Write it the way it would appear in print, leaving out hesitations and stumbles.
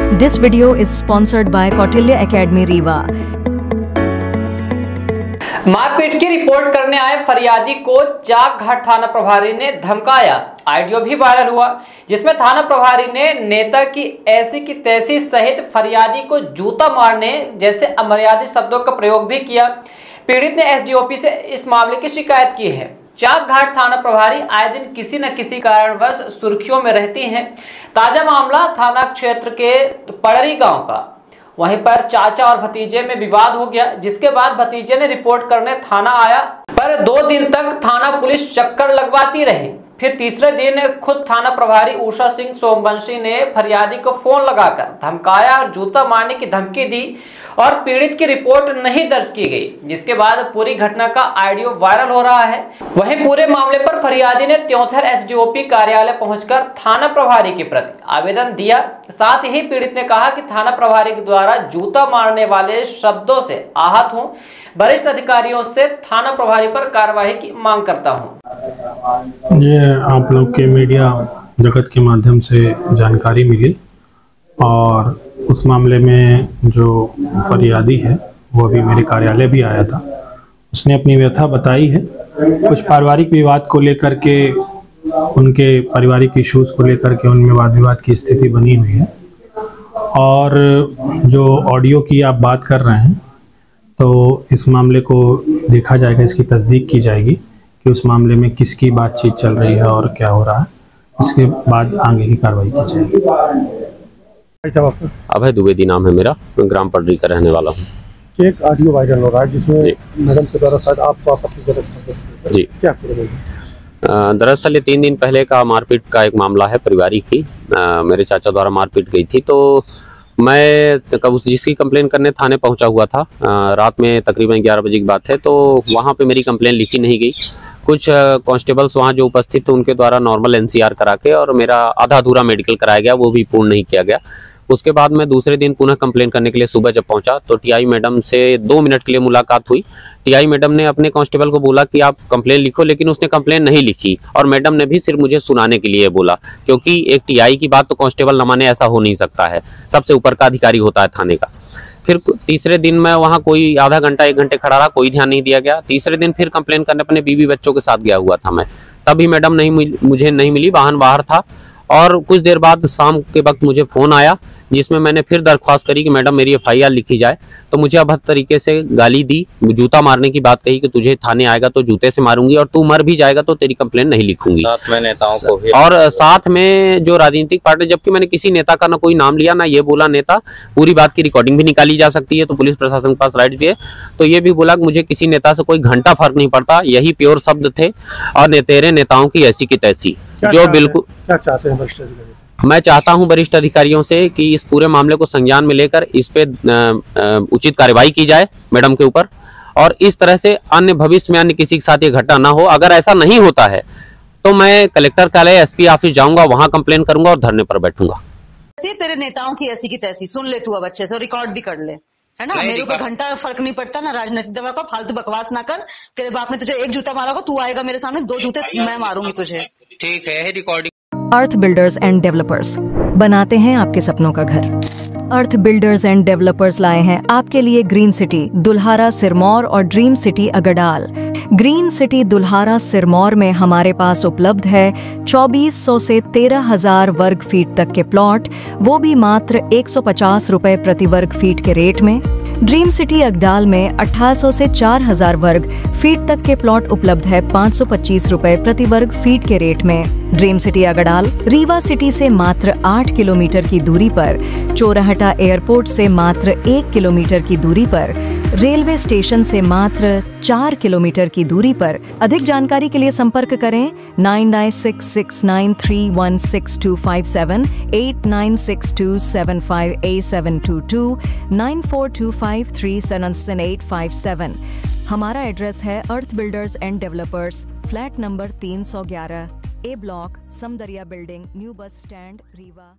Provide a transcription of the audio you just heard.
This video is sponsored by Kautilya Academy Rewa. मारपीट की report करने आए फरियादी को चाक घाट थाना प्रभारी ने धमकाया। ऑडियो भी वायरल हुआ जिसमें थाना प्रभारी ने नेता की ऐसी की तैसी सहित फरियादी को जूता मारने जैसे अमर्यादित शब्दों का प्रयोग भी किया। पीड़ित ने एसडीओपी से इस मामले की शिकायत की है। चाक घाट थाना प्रभारी आए दिन किसी न किसी कारणवश सुर्खियों में रहती हैं। ताजा मामला थाना क्षेत्र के पड़री गांव का। वहीं पर चाचा और भतीजे में विवाद हो गया, जिसके बाद भतीजे ने रिपोर्ट करने थाना आया, पर 2 दिन तक थाना पुलिस चक्कर लगवाती रही। फिर तीसरे दिन खुद थाना प्रभारी उषा सिंह सोमवंशी ने फरियादी को फोन लगाकर धमकाया और जूता मारने की धमकी दी और पीड़ित की रिपोर्ट नहीं दर्ज की गई, जिसके बाद पूरी घटना का ऑडियो वायरल हो रहा है। वहीं पूरे मामले पर फरियादी ने त्योंथर एसडीओपी कार्यालय पहुंचकर थाना प्रभारी के प्रति आवेदन दिया। साथ ही पीड़ित ने कहा कि थाना प्रभारी के द्वारा जूता मारने वाले शब्दों से आहत हूं। वरिष्ठ अधिकारियों से थाना प्रभारी पर कार्रवाई की मांग करता हूं। ये आप लोग के मीडिया जगत के माध्यम से जानकारी मिली और उस मामले में जो फरियादी है वो अभी मेरे कार्यालय भी आया था। उसने अपनी व्यथा बताई है। कुछ पारिवारिक विवाद को लेकर के, उनके पारिवारिक इश्यूज को लेकर के उनमें वाद विवाद की स्थिति बनी हुई है। और जो ऑडियो की आप बात कर रहे हैं तो इस मामले को देखा जाएगा, इसकी तस्दीक की जाएगी कि उस मामले में किसकी बातचीत चल रही है और क्या हो रहा है। इसके बाद आगे की कार्रवाई की जाएगी। अभय द्विवेदी नाम है मेरा, मैं ग्राम पड़री का रहने वाला हूँ। एक ऑडियो वायरल हो रहा है जिसमें मैडम के द्वारा शायद आपको आपत्तिजनक जी क्या करेंगे? दरअसल ये 3 दिन पहले का मारपीट का एक मामला है पारिवारिक ही। मेरे चाचा द्वारा मारपीट गई थी, तो मैं जिसकी कंप्लेन करने थाने पहुंचा हुआ था। रात में तकरीबन 11 बजे की बात है, तो वहां पे मेरी कंप्लेन लिखी नहीं गई। कुछ कांस्टेबल्स वहां जो उपस्थित थे उनके द्वारा नॉर्मल एनसीआर करा के और मेरा आधा अधूरा मेडिकल कराया गया, वो भी पूर्ण नहीं किया गया। उसके बाद मैं दूसरे दिन पुनः कंप्लेन करने के लिए सुबह जब पहुंचा तो टीआई मैडम से 2 मिनट के लिए मुलाकात हुई। टीआई मैडम ने अपने कांस्टेबल को बोला कि आप कंप्लेन लिखो, लेकिन उसने कंप्लेन नहीं लिखी और मैडम ने भी सिर्फ मुझे सुनाने के लिए बोला, क्योंकि एक टीआई की बात तो कांस्टेबल न माने ऐसा हो नहीं सकता है। सबसे ऊपर का अधिकारी होता है थाने का। फिर तीसरे दिन मैं वहाँ कोई आधा घंटा 1 घंटे खड़ा रहा, कोई ध्यान नहीं दिया गया। तीसरे दिन फिर कंप्लेन करने अपने बीवी बच्चों के साथ गया हुआ था मैं, तभी मैडम मुझे नहीं मिली, वाहन बाहर था। और कुछ देर बाद शाम के वक्त मुझे फ़ोन आया जिसमें मैंने फिर दरख्वास्त करी कि मैडम मेरी एफआईआर लिखी जाए। तो मुझे अब हर तरीके से गाली दी, जूता मारने की बात कही कि तुझे थाने आएगा तो जूते से मारूंगी और तू मर भी जाएगा तो तेरी कंप्लेन नहीं लिखूंगी। साथ में नेताओं को भी और साथ में जो राजनीतिक पार्टी, जबकि मैंने किसी नेता का ना कोई नाम लिया ना ये बोला नेता, पूरी बात की रिकॉर्डिंग भी निकाली जा सकती है, तो पुलिस प्रशासन के पास राइट भी है। तो ये भी बोला कि मुझे किसी नेता से कोई घंटा फर्क नहीं पड़ता, यही प्योर शब्द थे। और तेरे नेताओं की ऐसी की तैसी, जो बिल्कुल क्या चाहते हैं? मैं चाहता हूं वरिष्ठ अधिकारियों से कि इस पूरे मामले को संज्ञान में लेकर इस पे उचित कार्रवाई की जाए मैडम के ऊपर, और इस तरह से अन्य भविष्य में अन्य किसी के साथ ये घटना ना हो। अगर ऐसा नहीं होता है तो मैं कलेक्टर कार्यालय एसपी ऑफिस जाऊंगा, वहां कंप्लेन करूंगा और धरने पर बैठूंगा। तेरे नेताओं की ऐसी की तैसी सुन ले, तू अब अच्छे से रिकॉर्ड भी कर ले, है ना। मेरे ऊपर घंटा फर्क नहीं पड़ता ना। राजनीतिक दवा का फालतू बकवास ना कर। तेरे बाप ने तुझे 1 जूता मारा होगा, तू आएगा मेरे सामने 2 जूते मैं मारूंगी तुझे। ठीक है, recording. Earth builders and developers बनाते हैं आपके सपनों का घर। अर्थ बिल्डर्स एंड डेवलपर्स लाए हैं आपके लिए ग्रीन सिटी दुल्हारा सिरमौर और dream city Agdal. Green city Dulhara Sirmaur में हमारे पास उपलब्ध है 2400 से 13,000 वर्ग फीट तक के प्लॉट, वो भी मात्र 150 रुपए प्रति वर्ग फीट के रेट में। ड्रीम सिटी अगडाल में 1800 से 4000 वर्ग फीट तक के प्लॉट उपलब्ध है 525 रुपए प्रति वर्ग फीट के रेट में। Dream city Agdal Rewa city से मात्र 8 किलोमीटर की दूरी पर, चोराहटा एयरपोर्ट से मात्र 1 किलोमीटर की दूरी पर, रेलवे स्टेशन से मात्र 4 किलोमीटर की दूरी पर। अधिक जानकारी के लिए संपर्क करें 9966931627, 8962758722, 9425377857। हमारा एड्रेस है earth builders and developers, flat number 311, A block, Samdariya building, new bus stand, Rewa.